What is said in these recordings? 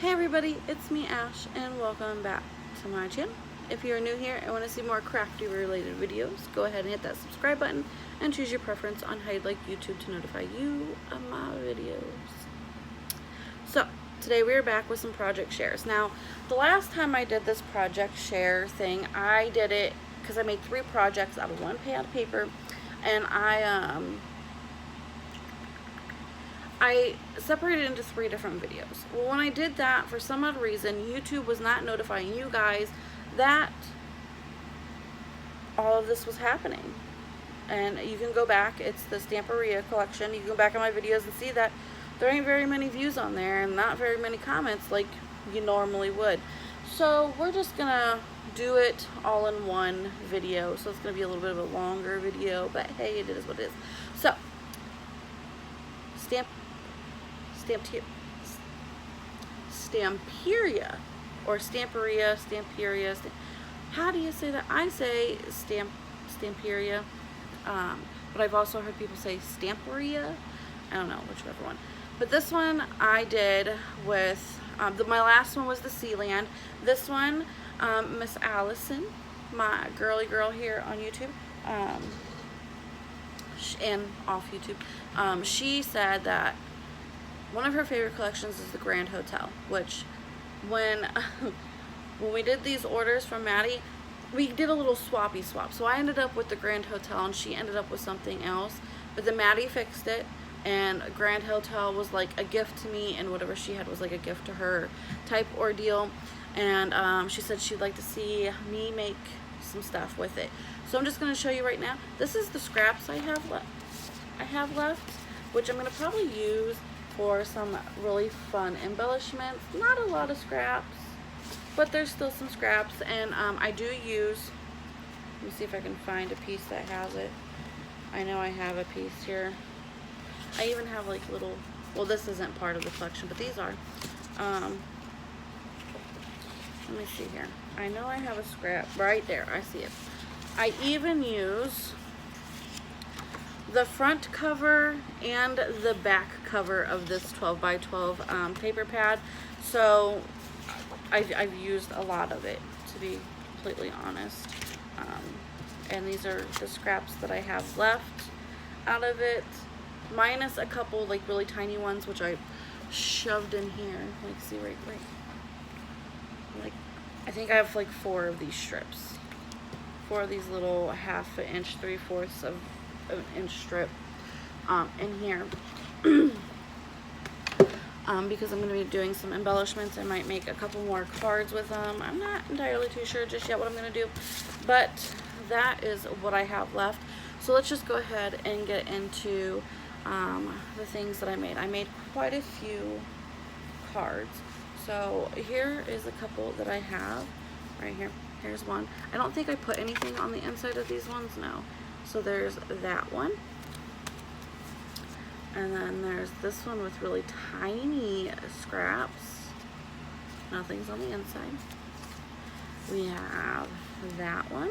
Hey everybody, it's me Ash and welcome back to my channel. If you're new here and want to see more crafty related videos, go ahead and hit that subscribe button and choose your preference on how you'd like YouTube to notify you of my videos. So today we are back with some project shares. Now the last time I did this project share thing, I did it because I made 3 projects out of 1 pad of paper, and I separated into 3 different videos. Well, when I did that, for some odd reason, YouTube was not notifying you guys that all of this was happening. And you can go back, it's the Stamperia collection. You can go back on my videos and see that there ain't very many views on there and not very many comments like you normally would. So we're just gonna do it all in one video. So it's gonna be a little bit of a longer video, but hey, it is what it is. So, Stamperia, or Stamperia. How do you say that? I say Stamperia, but I've also heard people say Stamperia. I don't know, whichever one. But this one I did with, my last one was the Sealand. This one, Miss Allison, my girly girl here on YouTube, and off YouTube, she said that one of her favorite collections is the Grand Hotel, which when we did these orders from Maddie, we did a little swappy swap. So I ended up with the Grand Hotel and she ended up with something else, but then Maddie fixed it, and Grand Hotel was like a gift to me, and whatever she had was like a gift to her type ordeal. And she said she'd like to see me make some stuff with it. So I'm just going to show you right now. This is the scraps I have left, which I'm going to probably use for some really fun embellishments. Not a lot of scraps, but there's still some scraps. And I do use, let me see if I can find a piece that has it. I know I have a piece here. I even have like little, well, this isn't part of the collection, but these are. Let me see here. I know I have a scrap right there. I see it. I even use the front cover and the back cover of this 12 by 12 paper pad. So I've used a lot of it, to be completely honest. And these are the scraps that I have left out of it, minus a couple like really tiny ones which I shoved in here. Like, see right, like I think I have like 4 of these strips, 4 of these little 1/2 inch, 3/4 of an inch strip in here. Because I'm going to be doing some embellishments. I might make a couple more cards with them. I'm not entirely too sure just yet what I'm going to do, but that is what I have left. So let's just go ahead and get into the things that I made. I made quite a few cards. So here is a couple that I have right here. Here's one. I don't think I put anything on the inside of these ones, no. So there's that one. And then there's this one with really tiny scraps. Nothing's on the inside. We have that one.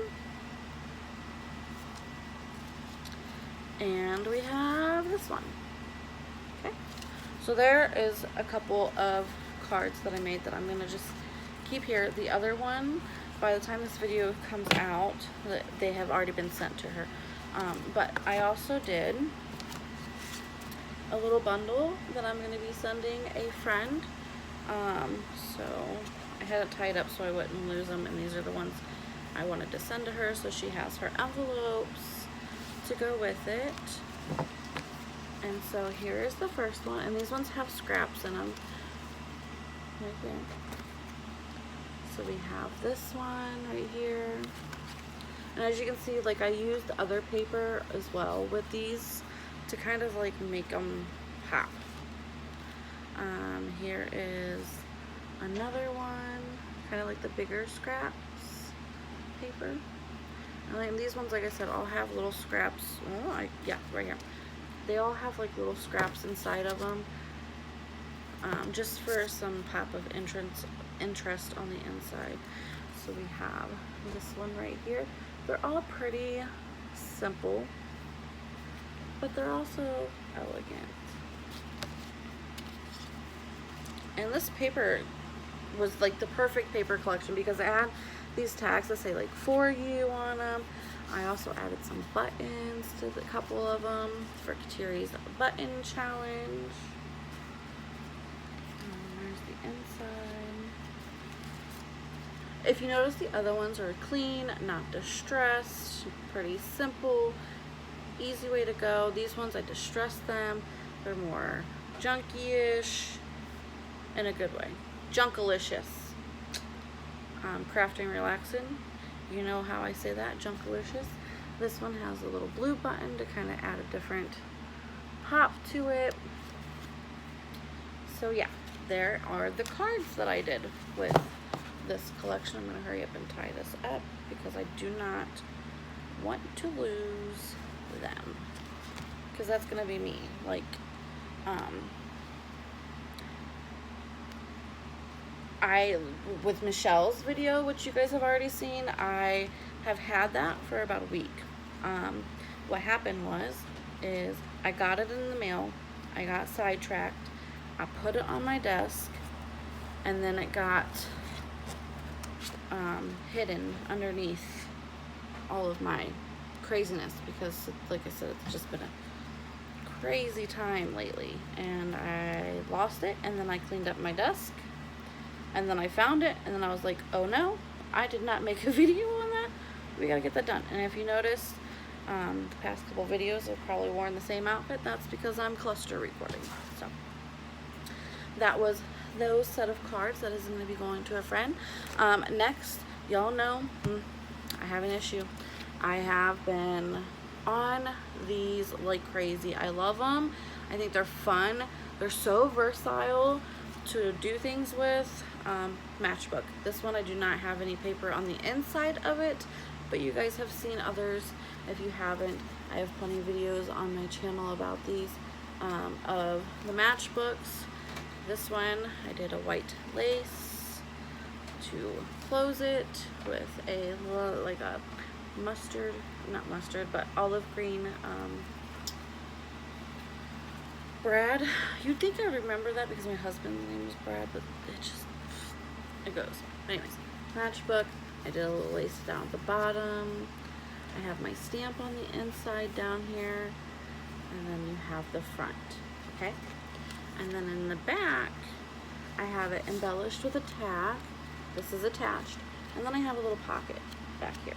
And we have this one. Okay. So there is a couple of cards that I made that I'm going to just keep here. The other one, by the time this video comes out, they have already been sent to her. But I also did a little bundle that I'm going to be sending a friend. So I had it tied up so I wouldn't lose them, and these are the ones I wanted to send to her, so she has her envelopes to go with it. And so here is the first one, and these ones have scraps in them right there. So we have this one right here. And as you can see, like, I used other paper as well with these to kind of like make them pop. Here is another one, kind of like the bigger scraps paper. And then these ones, like I said, all have little scraps. Oh, yeah, right here. They all have like little scraps inside of them, just for some pop of interest on the inside. So we have this one right here. They're all pretty simple, but they're also elegant. And this paper was like the perfect paper collection because it had these tags that say like for you on them. I also added some buttons to a couple of them for Katiri's button challenge. There's the inside. If you notice, the other ones are clean, not distressed, pretty simple, easy way to go. These ones, I distressed them. They're more junky-ish in a good way. Junkalicious. Crafting relaxing. You know how I say that, junkalicious. This one has a little blue button to kind of add a different pop to it. So yeah, there are the cards that I did with this collection. I'm going to hurry up and tie this up because I do not want to lose them. Because that's going to be me. Like, with Michelle's video, which you guys have already seen, I have had that for about a week. What happened is I got it in the mail, I got sidetracked, I put it on my desk, and then it got hidden underneath all of my craziness because, like I said, it's just been a crazy time lately, and I lost it, and then I cleaned up my desk. And then I found it, and then I was like, oh no, I did not make a video on that. We gotta get that done. And if you notice, the past couple videos I've probably worn the same outfit. That's because I'm cluster recording. So that was those set of cards that is going to be going to a friend. Next, y'all know I have an issue. I have been on these like crazy. I love them. I think they're fun. They're so versatile to do things with. Matchbook. This one I do not have any paper on the inside of it, but you guys have seen others. If you haven't, I have plenty of videos on my channel about these, of the matchbooks. This one I did a white lace to close it with a like a mustard, not mustard, but olive green Brad. You'd think I would remember that because my husband's name is Brad, but it goes. Anyways, matchbook. I did a little lace down at the bottom. I have my stamp on the inside down here, and then you have the front, okay? And then in the back, I have it embellished with a tag. This is attached, and then I have a little pocket back here,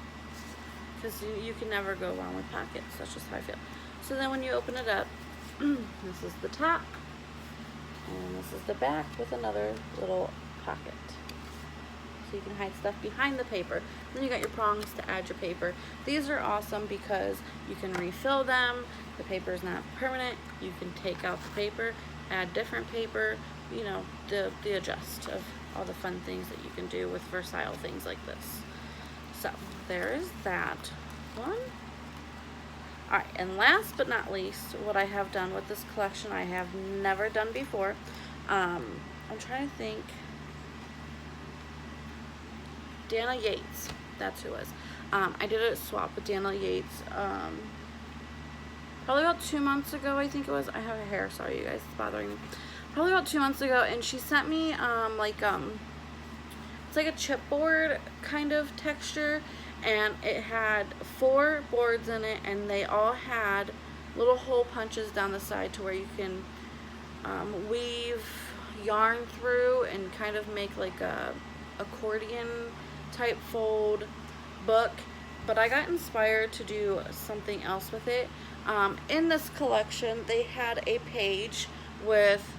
because you can never go wrong with pockets. That's just how I feel. So then when you open it up, this is the top, and this is the back with another little pocket. So you can hide stuff behind the paper. Then you got your prongs to add your paper. These are awesome because you can refill them. The paper is not permanent. You can take out the paper, add different paper, you know, the adjust of all the fun things that you can do with versatile things like this. So there is that one. Alright, and last but not least, what I have done with this collection I have never done before. I'm trying to think. Dana Yates, that's who it was. I did a swap with Dana Yates probably about 2 months ago, I think it was. I have a hair, sorry you guys, it's bothering me. Probably about 2 months ago, and she sent me it's like a chipboard kind of texture, and it had 4 boards in it, and they all had little hole punches down the side to where you can weave yarn through and kind of make like a accordion type fold book. But I got inspired to do something else with it. In this collection they had a page with,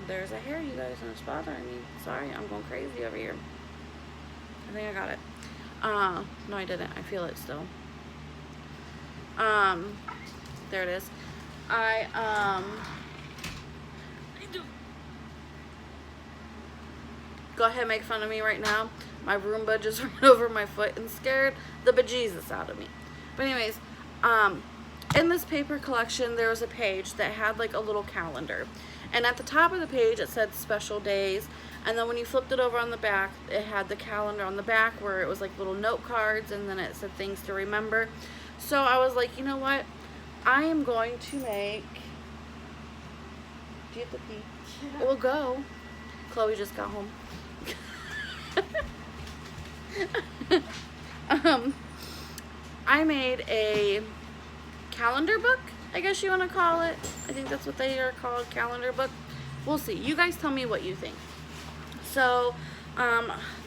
there's a hair you guys, and it's bothering me, sorry, I'm going crazy over here. I think I got it. No I didn't, I feel it still. There it is. Go ahead and make fun of me right now. My Roomba just ran over my foot and scared the bejesus out of me. But anyways, in this paper collection there was a page that had like a little calendar, and at the top of the page it said special days, and then when you flipped it over on the back it had the calendar on the back where it was like little note cards, and then it said things to remember. So I was like, you know what, I am going to make, do you have to pee? Yeah. It will go. Chloe just got home. I made a calendar book, I guess you want to call it. I think that's what they are called, calendar book. We'll see. You guys tell me what you think. So,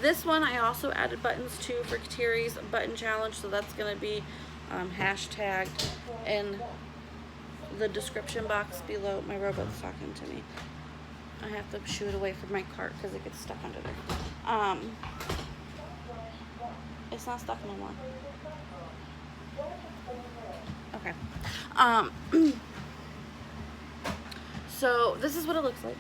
this one I also added buttons to for Katiri's button challenge, so that's going to be hashtagged in the description box below. My robot's talking to me. I have to shoo it away from my cart because it gets stuck under there. It's not stuck no more. Okay. So this is what it looks like.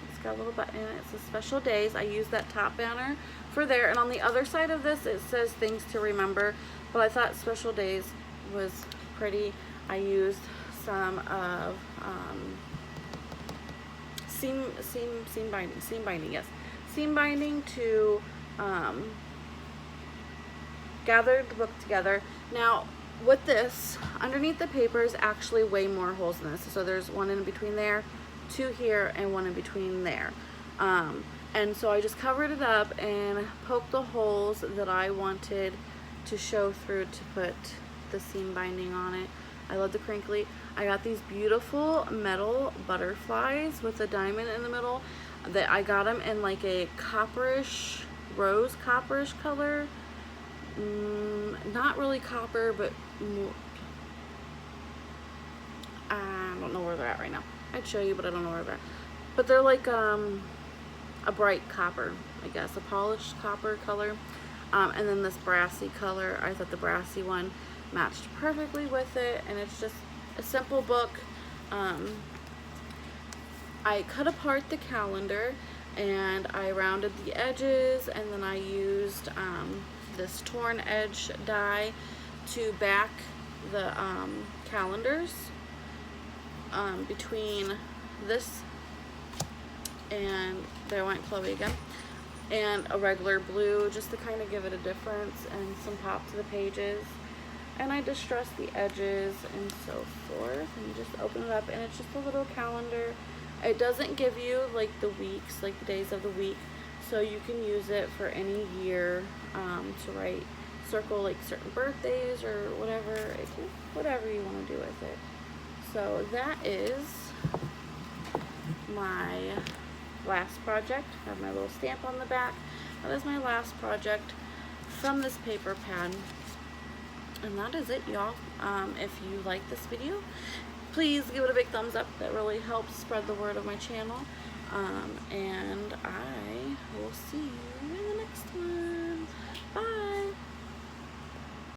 It's got a little button. It says special days. I use that top banner for there, and on the other side of this it says things to remember, but I thought special days was pretty. I used some of seam binding to gather the book together. Now with this, underneath the paper is actually way more holes in this. So there's one in between there, two here, and one in between there. And so I just covered it up and poked the holes that I wanted to show through to put the seam binding on it. I love the crinkly. I got these beautiful metal butterflies with a diamond in the middle. That I got them in like a copperish, rose copperish color. Not really copper, but more, I don't know where they're at right now. I'd show you, but I don't know where they're at. But they're like a bright copper, I guess, a polished copper color. And then this brassy color, I thought the brassy one matched perfectly with it, and it's just a simple book. I cut apart the calendar and I rounded the edges, and then I used this torn edge die to back the calendars between this, and there went Chloe again, and a regular blue, just to kind of give it a difference and some pop to the pages. And I distressed the edges and so forth, and you just open it up and it's just a little calendar. It doesn't give you like the weeks, like the days of the week, so you can use it for any year to write, circle like certain birthdays or whatever, whatever you want to do with it. So that is my last project. I have my little stamp on the back. That is my last project from this paper pad. And that is it, y'all. If you like this video, please give it a big thumbs up. That really helps spread the word of my channel. And I